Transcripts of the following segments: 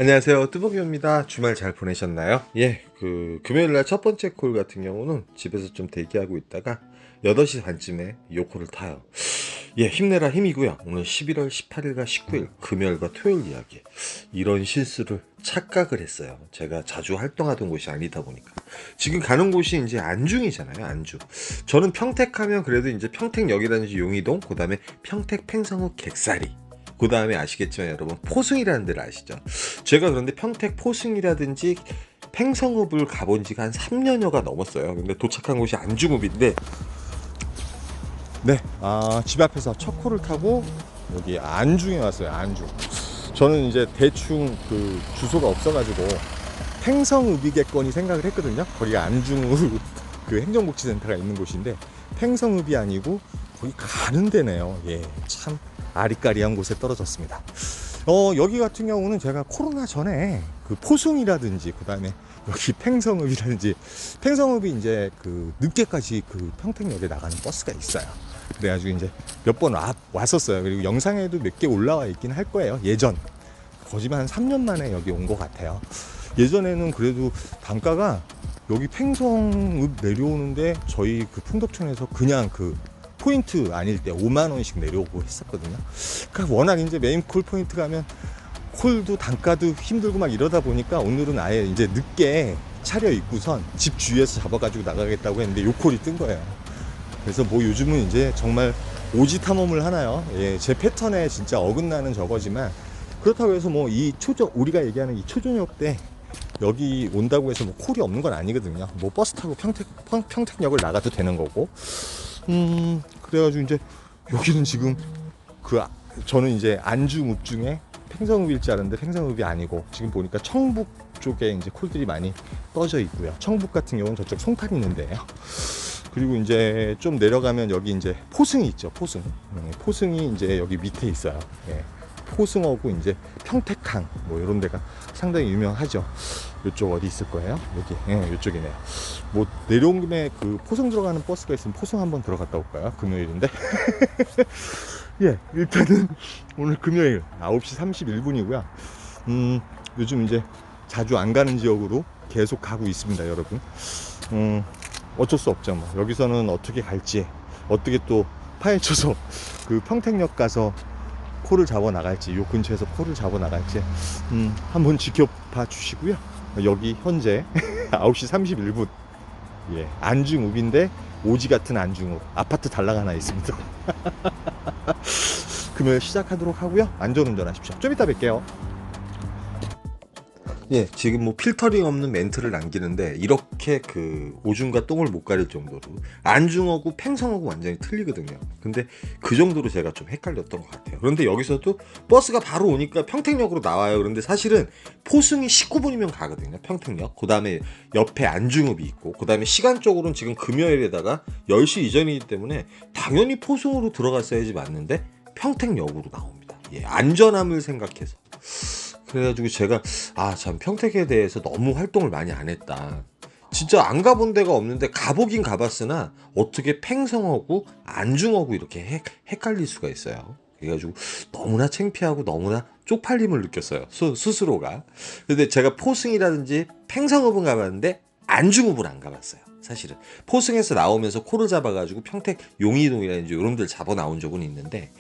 안녕하세요, 뚜벅이입니다. 주말 잘 보내셨나요? 금요일날 첫 번째 콜 같은 경우는 집에서 좀 대기하고 있다가 8시 반쯤에 요 콜을 타요. 힘내라 힘이고요. 오늘 11월 18일과 19일 금요일과 토요일 이야기, 이런 실수를 착각을 했어요. 제가 자주 활동하던 곳이 아니다 보니까. 지금 가는 곳이 이제 안중이잖아요, 안중. 저는 평택하면 그래도 이제 평택역이라든지 용이동, 그 다음에 평택 팽성읍 객사리, 그 다음에 아시겠지만 여러분, 포승이라는 데를 아시죠? 제가 그런데 평택 포승이라든지 팽성읍을 가본 지가 한 3년여가 넘었어요. 근데 도착한 곳이 안중읍인데, 집 앞에서 첫 코를 타고 여기 안중에 왔어요. 안중. 저는 이제 대충 그 주소가 없어가지고 팽성읍이겠거니 생각을 했거든요. 거기가 안중읍 그 행정복지센터가 있는 곳인데 팽성읍이 아니고 거기 가는 데네요. 참 아리까리한 곳에 떨어졌습니다. 여기 같은 경우는 제가 코로나 전에 그 포승이라든지 그 다음에 여기 팽성읍이라든지, 팽성읍이 이제 그 늦게까지 그 평택역에 나가는 버스가 있어요. 그래가지고 이제 몇 번 왔었어요. 그리고 영상에도 몇 개 올라와 있긴 할 거예요. 예전 거짓말 한 3년 만에 여기 온 것 같아요. 예전에는 그래도 단가가 여기 팽성읍 내려오는데 저희 그 풍덕촌에서 그냥 그 포인트 아닐 때 5만원씩 내려오고 했었거든요. 그러니까 워낙 이제 메인 콜 포인트 가면 콜도 단가도 힘들고 막 이러다 보니까 오늘은 아예 이제 늦게 차려 입고선 집 주위에서 잡아가지고 나가겠다고 했는데 요 콜이 뜬 거예요. 그래서 뭐 요즘은 이제 정말 오지 탐험을 하나요? 제 패턴에 진짜 어긋나는 저거지만, 그렇다고 해서 뭐 이 우리가 얘기하는 이 초저녁 때 여기 온다고 해서 뭐 콜이 없는 건 아니거든요. 뭐 버스 타고 평택역을 나가도 되는 거고. 그래가지고 이제 여기는 지금 저는 이제 안중읍 중에 팽성읍일 줄 알았는데 팽성읍이 아니고, 지금 보니까 청북 쪽에 이제 콜들이 많이 떠져 있고요. 청북 같은 경우는 저쪽 송탄 있는데요. 그리고 이제 좀 내려가면 여기 이제 포승이 있죠. 포승. 포승이 이제 여기 밑에 있어요. 포승하고 이제 평택항 뭐 이런 데가 상당히 유명하죠. 이쪽 어디 있을 거예요? 여기, 이쪽이네요. 뭐 내려온 김에 그 포승 들어가는 버스가 있으면 포승 한번 들어갔다 올까요? 금요일인데. 일단은 오늘 금요일 9시 31분이고요. 요즘 이제 자주 안 가는 지역으로 계속 가고 있습니다, 여러분. 어쩔 수 없죠. 뭐 여기서는 어떻게 갈지, 어떻게 또 파헤쳐서 그 평택역 가서 콜을 잡아 나갈지, 요 근처에서 콜을 잡아 나갈지 한번 지켜봐 주시고요. 여기 현재 9시 31분 안중읍인데 오지 같은 안중읍 아파트 단락 하나 있습니다. 금요일 시작하도록 하고요. 안전운전 하십시오. 좀 이따 뵐게요. 지금 뭐 필터링 없는 멘트를 남기는데, 이렇게 그 오줌과 똥을 못 가릴 정도로 안중하고 팽성하고 완전히 틀리거든요. 근데 그 정도로 제가 좀 헷갈렸던 것 같아요. 그런데 여기서도 버스가 바로 오니까 평택역으로 나와요. 그런데 사실은 포승이 19분이면 가거든요, 평택역. 그 다음에 옆에 안중읍이 있고, 그 다음에 시간적으로는 지금 금요일에다가 10시 이전이기 때문에 당연히 포승으로 들어갔어야지 맞는데 평택역으로 나옵니다. 안전함을 생각해서. 그래가지고 제가 참 평택에 대해서 너무 활동을 많이 안 했다. 진짜 안 가본 데가 없는데 가보긴 가봤으나 어떻게 팽성하고 안중하고 이렇게 헷갈릴 수가 있어요. 그래가지고 너무나 창피하고 너무나 쪽팔림을 느꼈어요, 스스로가. 근데 제가 포승이라든지 팽성읍은 가봤는데 안중읍을 안 가봤어요. 사실은 포승에서 나오면서 코를 잡아가지고 평택 용이동이라든지 이런 데를 잡아 나온 적은 있는데,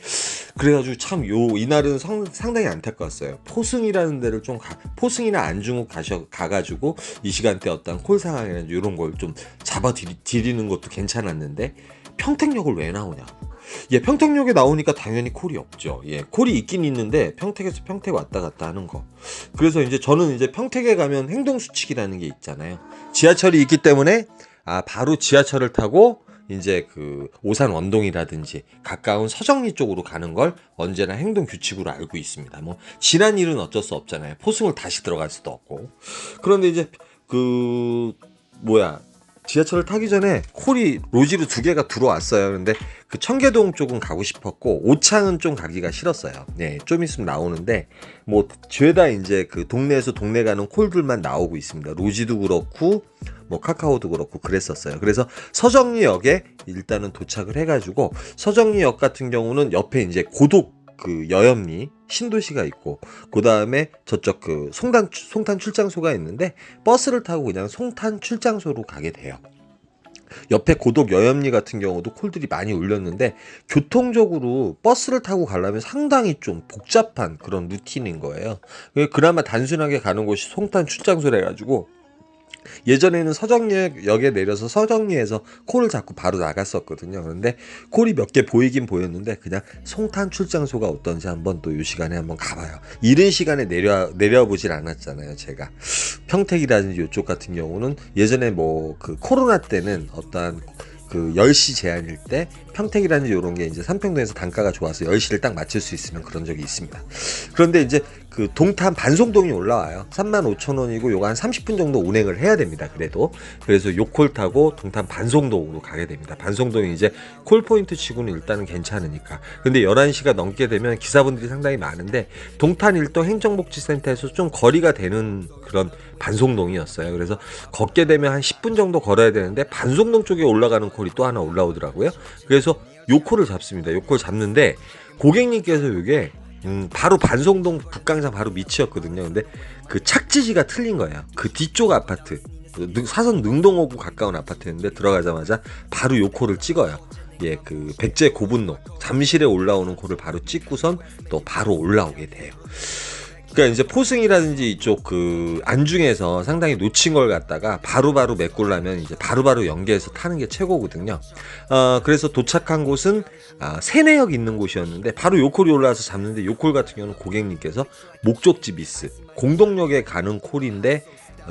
그래가지고 참 이날은 상당히 안타까웠어요. 포승이라는 데를 좀 포승이나 안중읍 가가지고 이 시간대 어떤 콜 상황이라든지 이런 걸 좀 잡아 드리는 것도 괜찮았는데 평택역을 왜 나오냐. 평택역에 나오니까 당연히 콜이 없죠. 콜이 있긴 있는데 평택에서 평택 왔다 갔다 하는 거. 그래서 이제 저는 이제 평택에 가면 행동수칙이라는 게 있잖아요. 지하철이 있기 때문에 바로 지하철을 타고 이제 그 오산 원동이라든지 가까운 서정리 쪽으로 가는 걸 언제나 행동 규칙으로 알고 있습니다. 뭐 지난 일은 어쩔 수 없잖아요. 포승을 다시 들어갈 수도 없고. 그런데 이제 지하철을 타기 전에 콜이 로지로 2개가 들어왔어요. 근데 그 청계동 쪽은 가고 싶었고 오창은 좀 가기가 싫었어요. 좀 있으면 나오는데 뭐 죄다 이제 그 동네에서 동네 가는 콜들만 나오고 있습니다. 로지도 그렇고 뭐 카카오도 그렇고 그랬었어요. 그래서 서정리역에 일단은 도착을 해가지고, 서정리역 같은 경우는 옆에 이제 고독 그 여염리 신도시가 있고 그 다음에 저쪽 그 송탄 출장소가 있는데 버스를 타고 그냥 송탄 출장소로 가게 돼요. 옆에 고독 여염리 같은 경우도 콜들이 많이 울렸는데 교통적으로 버스를 타고 가려면 상당히 좀 복잡한 그런 루틴인 거예요. 그나마 단순하게 가는 곳이 송탄 출장소래 가지고 예전에는 서정역에 내려서 서정리에서 콜을 잡고 바로 나갔었거든요. 그런데 콜이 몇 개 보이긴 보였는데 그냥 송탄 출장소가 어떤지 한번 또 이 시간에 한번 가봐요. 이른 시간에 내려보질 않았잖아요. 제가 평택이라든지 이쪽 같은 경우는 예전에 뭐 그 코로나 때는 어떠한 그 10시 제한일 때 평택이라든지 이런 게 이제 삼평동에서 단가가 좋아서 10시를 딱 맞출 수 있으면 그런 적이 있습니다. 그런데 이제 그 동탄 반송동이 올라와요. 35,000원이고 요거 한 30분 정도 운행을 해야 됩니다. 그래서 요 콜 타고 동탄 반송동으로 가게 됩니다. 반송동이 이제 콜 포인트 치고는 일단은 괜찮으니까. 근데 11시가 넘게 되면 기사분들이 상당히 많은데 동탄 일동 행정복지센터에서 좀 거리가 되는 그런 반송동이었어요. 그래서 걷게 되면 한 10분 정도 걸어야 되는데 반송동 쪽에 올라가는 콜이 또 하나 올라오더라고요. 그래서 요 콜을 잡습니다. 요 콜 잡는데 고객님께서 요게 바로 반송동 북강산 바로 밑이었거든요. 근데 그 착지지가 틀린 거예요. 그 뒤쪽 아파트, 사선 능동호구 가까운 아파트였는데 들어가자마자 바로 요 콜을 찍어요. 예, 그 백제 고분로 잠실에 올라오는 콜을 바로 찍고선 또 바로 올라오게 돼요. 그러니까 이제 포승이라든지 이쪽 그 안중에서 상당히 놓친 걸 갖다가 바로바로 메꾸려면 이제 바로바로 연계해서 타는 게 최고거든요. 그래서 도착한 곳은 세내역 있는 곳이었는데 바로 요콜이 올라와서 잡는데 요콜 같은 경우는 고객님께서 목적지 미스 공동역에 가는 콜인데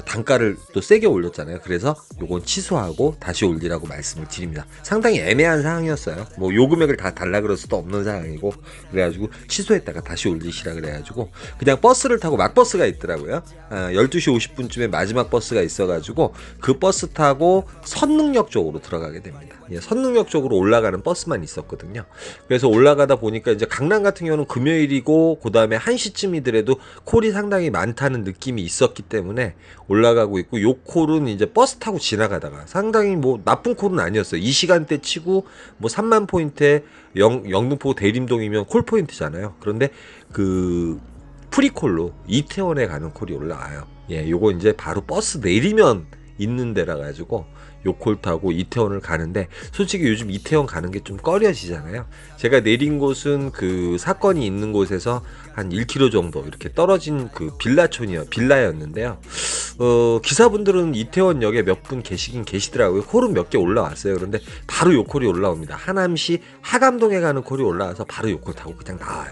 단가를 또 세게 올렸잖아요. 그래서 요건 취소하고 다시 올리라고 말씀을 드립니다. 상당히 애매한 상황이었어요. 뭐 요 금액을 다 달라 그럴 수도 없는 상황이고 그래가지고 취소했다가 다시 올리시라 그래가지고 그냥 버스를 타고 막버스가 있더라고요. 12시 50분쯤에 마지막 버스가 있어가지고 그 버스 타고 선릉역 쪽으로 들어가게 됩니다. 예, 선릉역 쪽으로 올라가는 버스만 있었거든요. 그래서 올라가다 보니까 이제 강남 같은 경우는 금요일이고 그 다음에 1시쯤이더라도 콜이 상당히 많다는 느낌이 있었기 때문에 올라가고 있고 요 콜은 이제 버스 타고 지나가다가 상당히 뭐 나쁜 콜은 아니었어요. 이 시간대 치고 뭐 3만 포인트에 영등포 대림동이면 콜 포인트잖아요. 그런데 그 프리콜로 이태원에 가는 콜이 올라와요. 예, 요거 이제 바로 버스 내리면 있는 데라 가지고 요 콜 타고 이태원을 가는데 솔직히 요즘 이태원 가는 게 좀 꺼려지잖아요. 제가 내린 곳은 그 사건이 있는 곳에서 한 1km 정도 이렇게 떨어진 그 빌라였는데요. 기사분들은 이태원역에 몇 분 계시긴 계시더라고요. 콜은 몇 개 올라왔어요. 그런데 바로 요 콜이 올라옵니다. 하남시 하감동에 가는 콜이 올라와서 바로 요 콜 타고 그냥 나와요.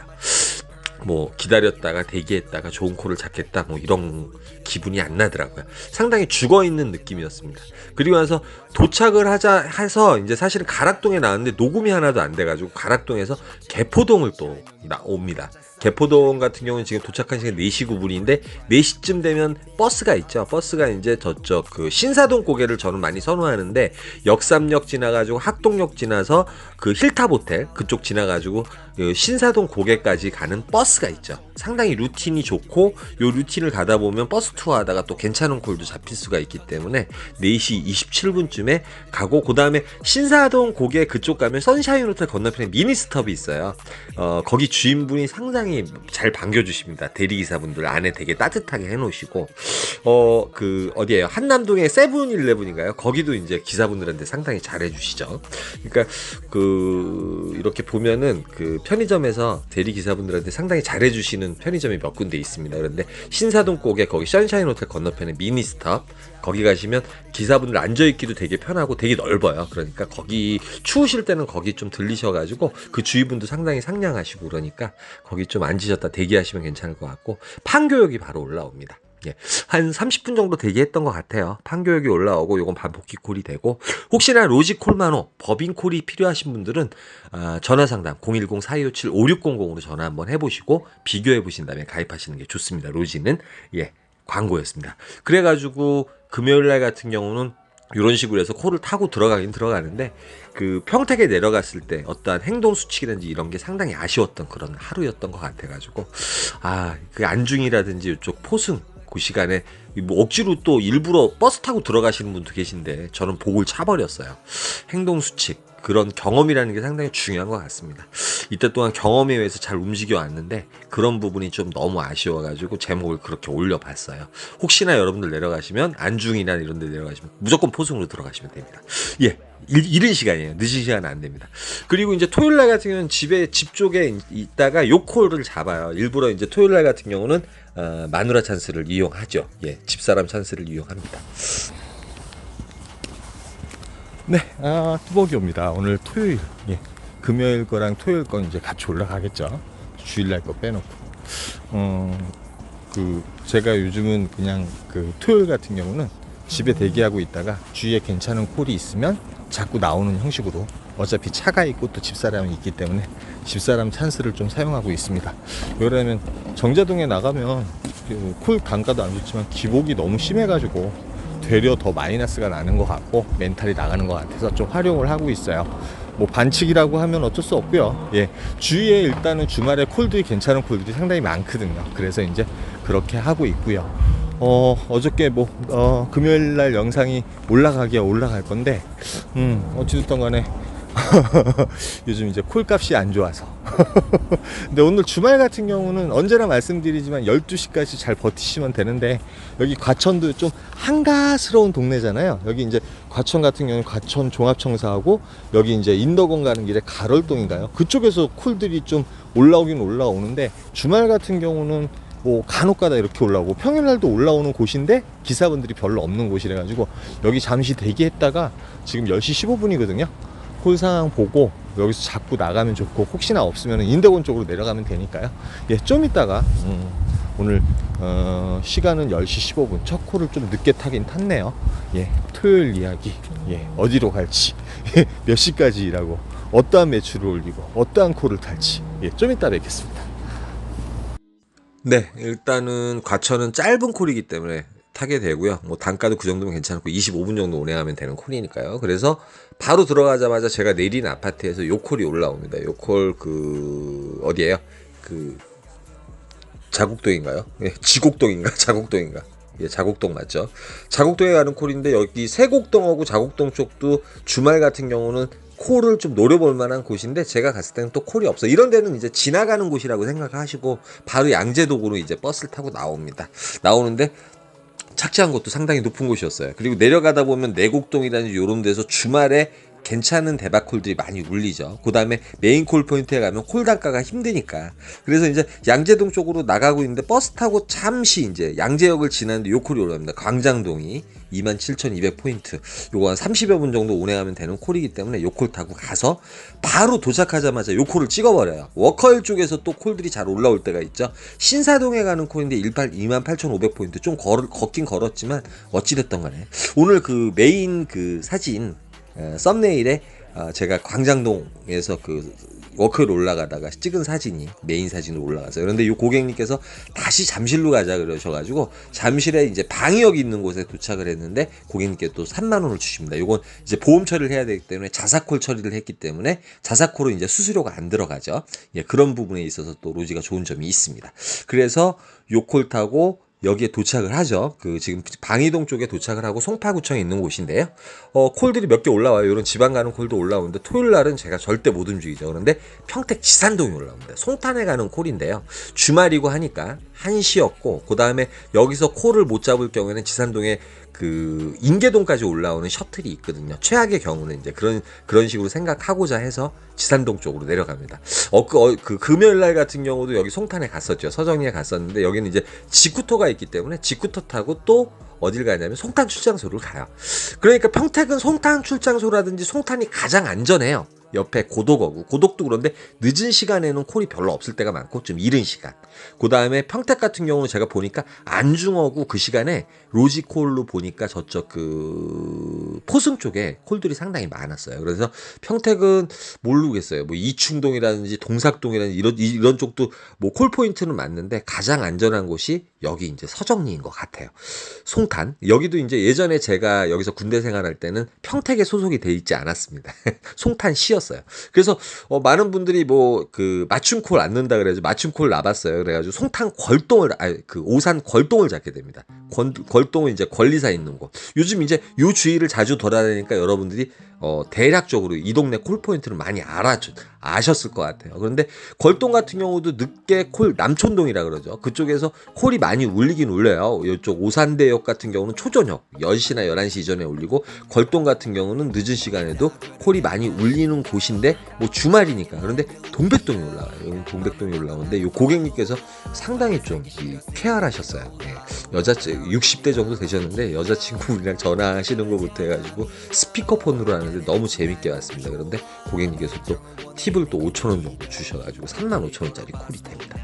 뭐 기다렸다가 대기했다가 좋은 콜을 잡겠다 뭐 이런 기분이 안 나더라고요. 상당히 죽어있는 느낌이었습니다. 그리고 나서 도착을 하자 해서 이제 사실은 가락동에 나왔는데 녹음이 하나도 안 돼가지고 가락동에서 개포동을 또 옵니다. 개포동 같은 경우는 지금 도착한 시간 4시 9분인데 4시쯤 되면 버스가 있죠. 버스가 이제 저쪽 그 신사동 고개를 저는 많이 선호하는데 역삼역 지나가지고 학동역 지나서 그 힐탑 호텔 그쪽 지나가지고 그 신사동 고개까지 가는 버스가 있죠. 상당히 루틴이 좋고 요 루틴을 가다 보면 버스 투어 하다가 또 괜찮은 콜도 잡힐 수가 있기 때문에 4시 27분쯤에 가고 그 다음에 신사동 고개 그쪽 가면 선샤인 호텔 건너편에 미니 스톱이 있어요. 거기 주인분이 상당히 잘 반겨주십니다. 대리기사분들 안에 되게 따뜻하게 해놓으시고 그 어디에요? 한남동에 세븐일레븐인가요? 거기도 이제 기사분들한테 상당히 잘해주시죠. 그러니까 그 이렇게 보면은 그 편의점에서 대리기사분들한테 상당히 잘해주시는 편의점이 몇 군데 있습니다. 그런데 신사동 고개 거기 선샤인 호텔 건너편에 미니 스톱 거기 가시면 기사분들 앉아있기도 되게 편하고 되게 넓어요. 그러니까 거기 추우실 때는 거기 좀 들리셔가지고 그 주위분도 상당히 상냥하시고 그러니까 거기 좀 앉으셨다 대기하시면 괜찮을 것 같고 판교역이 바로 올라옵니다. 예, 한 30분 정도 대기했던 것 같아요. 판교역이 올라오고 요건 반복기 콜이 되고 혹시나 로지콜만호 법인콜이 필요하신 분들은 전화상담 010-4257-5600으로 전화 한번 해보시고 비교해보신 다음에 가입하시는 게 좋습니다. 로지는 예 광고였습니다. 그래가지고 금요일날 같은 경우는 이런 식으로 해서 콜을 타고 들어가긴 들어가는데 그 평택에 내려갔을 때 어떠한 행동 수칙이라든지 이런 게 상당히 아쉬웠던 그런 하루였던 것 같아가지고 그 안중이라든지 이쪽 포승 그 시간에 뭐 억지로 또 일부러 버스 타고 들어가시는 분도 계신데 저는 복을 차버렸어요. 행동 수칙 그런 경험이라는 게 상당히 중요한 것 같습니다. 이때 동안 경험에 의해서 잘 움직여 왔는데 그런 부분이 좀 너무 아쉬워가지고 제목을 그렇게 올려봤어요. 혹시나 여러분들 내려가시면 안중이나 이런 데 내려가시면 무조건 포승으로 들어가시면 됩니다. 예. 이른 시간이에요. 늦은 시간은 안 됩니다. 그리고 이제 토요일 날 같은 경우는 집 쪽에 있다가 요콜을 잡아요. 일부러 이제 토요일 날 같은 경우는 마누라 찬스를 이용하죠. 예, 집사람 찬스를 이용합니다. 네, 뚜벅이 옵니다. 오늘 토요일, 예, 금요일 거랑 토요일 건 이제 같이 올라가겠죠. 주일날 거 빼놓고. 제가 요즘은 그냥 그 토요일 같은 경우는 집에 대기하고 있다가 주위에 괜찮은 콜이 있으면 자꾸 나오는 형식으로, 어차피 차가 있고 또 집사람이 있기 때문에 집사람 찬스를 좀 사용하고 있습니다. 왜냐면 정자동에 나가면 콜 단가도 안 좋지만 기복이 너무 심해가지고 되려 더 마이너스가 나는 것 같고 멘탈이 나가는 것 같아서 좀 활용을 하고 있어요. 뭐 반칙이라고 하면 어쩔 수 없고요. 예, 주위에 일단은 주말에 콜들이 괜찮은 콜들이 상당히 많거든요. 그래서 이제 그렇게 하고 있고요. 어저께 금요일 날 영상이 올라갈 건데, 어찌됐든 간에, 요즘 이제 콜값이 안 좋아서. 근데 오늘 주말 같은 경우는 언제나 말씀드리지만 12시까지 잘 버티시면 되는데, 여기 과천도 좀 한가스러운 동네잖아요. 여기 이제 과천 같은 경우는 과천 종합청사하고 여기 이제 인덕원 가는 길에 가rol동인가요? 그쪽에서 콜들이 좀 올라오긴 올라오는데, 주말 같은 경우는 뭐 간혹가다 이렇게 올라오고 평일날도 올라오는 곳인데 기사분들이 별로 없는 곳이라 가지고 여기 잠시 대기했다가 지금 10시 15분이거든요. 콜 상황 보고 여기서 자꾸 나가면 좋고, 혹시나 없으면 인덕원 쪽으로 내려가면 되니까요. 예, 좀 이따가 오늘 시간은 10시 15분, 첫 콜을 좀 늦게 타긴 탔네요. 예, 토요일 이야기, 예, 어디로 갈지, 몇 시까지 일하고 어떠한 매출을 올리고 어떠한 콜을 탈지, 예, 좀 이따 뵙겠습니다. 네, 일단은 과천은 짧은 콜이기 때문에 타게 되고요. 뭐 단가도 그 정도면 괜찮고 25분 정도 운행하면 되는 콜이니까요. 그래서 바로 들어가자마자 제가 내린 아파트에서 요 콜이 올라옵니다. 요 콜 어디예요? 자곡동인가요? 예, 지곡동인가? 자곡동인가? 예, 자곡동 맞죠? 자곡동에 가는 콜인데 여기 세곡동하고 자곡동 쪽도 주말 같은 경우는 콜을 좀 노려볼 만한 곳인데 제가 갔을 때는 또 콜이 없어. 이런 데는 이제 지나가는 곳이라고 생각하시고 바로 양재동으로 이제 버스를 타고 나오는데 착지한 곳도 상당히 높은 곳이었어요. 그리고 내려가다 보면 내곡동이라든지 이런 데서 주말에 괜찮은 대박콜들이 많이 울리죠. 그 다음에 메인 콜 포인트에 가면 콜 단가가 힘드니까. 그래서 이제 양재동 쪽으로 나가고 있는데 버스 타고 잠시 이제 양재역을 지나는데 요 콜이 올라옵니다. 광장동이 27,200포인트. 요거 한 30여 분 정도 운행하면 되는 콜이기 때문에 요 콜 타고 가서 바로 도착하자마자 요 콜을 찍어버려요. 워커힐 쪽에서 또 콜들이 잘 올라올 때가 있죠. 신사동에 가는 콜인데 28,500포인트. 좀 걷긴 걸었지만 어찌됐던 간에 오늘 그 메인 그 사진 썸네일에 제가 광장동에서 그 워크를 올라가다가 찍은 사진이 메인 사진으로 올라가서, 그런데 이 고객님께서 다시 잠실로 가자 그러셔가지고 잠실에 이제 방위역이 있는 곳에 도착을 했는데 고객님께 또 3만 원을 주십니다. 이건 이제 보험 처리를 해야 되기 때문에 자사콜 처리를 했기 때문에 자사콜은 이제 수수료가 안 들어가죠. 예, 그런 부분에 있어서 또 로지가 좋은 점이 있습니다. 그래서 요 콜 타고 여기에 도착을 하죠. 지금 방이동 쪽에 도착을 하고 송파구청에 있는 곳인데요. 콜들이 몇 개 올라와요. 이런 지방 가는 콜도 올라오는데 토요일 날은 제가 절대 못 움직이죠. 그런데 평택 지산동이 올라옵니다. 송탄에 가는 콜인데요. 주말이고 하니까 한시였고, 그 다음에 여기서 콜을 못 잡을 경우에는 지산동에 인계동까지 올라오는 셔틀이 있거든요. 최악의 경우는 이제 그런 식으로 생각하고자 해서 지산동 쪽으로 내려갑니다. 금요일 날 같은 경우도 여기 송탄에 갔었죠. 서정리에 갔었는데 여기는 이제 직구토가 있기 때문에 직구토 타고 또 어딜 가냐면 송탄 출장소를 가요. 그러니까 평택은 송탄 출장소라든지 송탄이 가장 안전해요. 옆에 고독어구, 고독도 그런데 늦은 시간에는 콜이 별로 없을 때가 많고 좀 이른 시간. 그 다음에 평택 같은 경우는 제가 보니까 안중어구 그 시간에 로지콜로 보니까 저쪽 포승 쪽에 콜들이 상당히 많았어요. 그래서 평택은 모르겠어요. 뭐 이충동이라든지 동삭동이라든지 이런 쪽도 뭐 콜 포인트는 맞는데 가장 안전한 곳이 여기 이제 서정리인 것 같아요. 송탄, 여기도 이제 예전에 제가 여기서 군대 생활할 때는 평택에 소속이 돼 있지 않았습니다. 송탄시였어요. 그래서 많은 분들이 맞춤콜 안 넣는다 그래가지고 맞춤콜 나봤어요. 그래가지고 송탄 오산 걸동을 잡게 됩니다. 걸동은 이제 권리사 있는 곳. 요즘 이제 요 주위를 자주 돌아다니니까 여러분들이 대략적으로 이 동네 콜 포인트를 많이 아셨을 것 같아요. 그런데 걸동 같은 경우도 늦게 남촌동이라 그러죠. 그쪽에서 콜이 많이 울리긴 울려요. 이쪽 오산대역 같은 경우는 초저녁 10시나 11시 이전에 울리고, 걸동 같은 경우는 늦은 시간에도 콜이 많이 울리는 곳인데 뭐 주말이니까. 그런데 동백동이 올라와요. 여기 동백동이 올라오는데 이 고객님께서 상당히 좀 쾌활하셨어요. 네. 60대 정도 되셨는데 여자친구분이랑 전화하시는 것부터 해가지고 스피커폰으로 하는데 너무 재밌게 왔습니다. 그런데 고객님께서 또 팁을 또 5,000원 정도 주셔가지고 35,000원짜리 콜이 됩니다.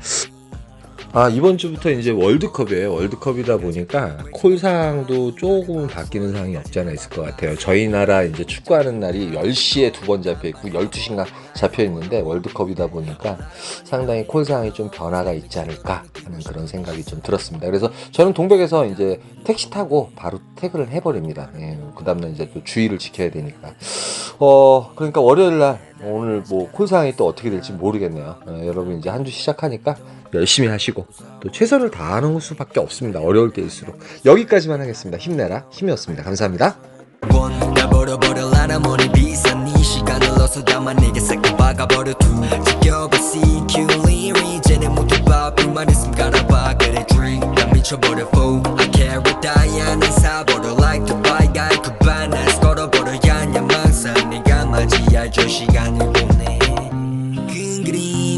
이번 주부터 이제 월드컵이에요. 월드컵이다 보니까 콜 사항도 조금 바뀌는 사항이 없지 않아 있을 것 같아요. 저희 나라 이제 축구하는 날이 10시에 2번 잡혀 있고 12시인가 잡혀 있는데, 월드컵이다 보니까 상당히 콜 사항이 좀 변화가 있지 않을까 하는 그런 생각이 좀 들었습니다. 그래서 저는 동백에서 이제 택시 타고 바로 퇴근을 해버립니다. 예, 그 다음날 이제 또 주의를 지켜야 되니까. 그러니까 월요일 날 오늘 뭐 콜 사항이 또 어떻게 될지 모르겠네요. 여러분 이제 한 주 시작하니까 열심히 하시고 또 최선을 다하는 수밖에 없습니다. 어려울 때일수록. 여기까지만 하겠습니다. 힘내라. 힘이었습니다. 감사합니다.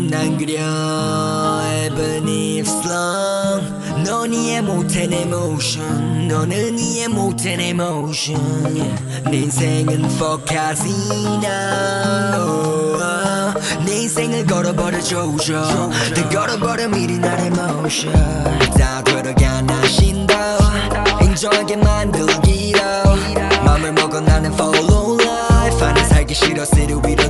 난 그려 even if long 넌 이해 못해 내 motion 너는 이해 못해 내 motion 내 인생은 포카시노 내 인생을 걸어버려 조져 다 걸어버려 미리 나의 motion 다 들어가나 신도 인정하게 만들기로 맘을 먹어 나는 follow life 하는 살기 싫어 city 위로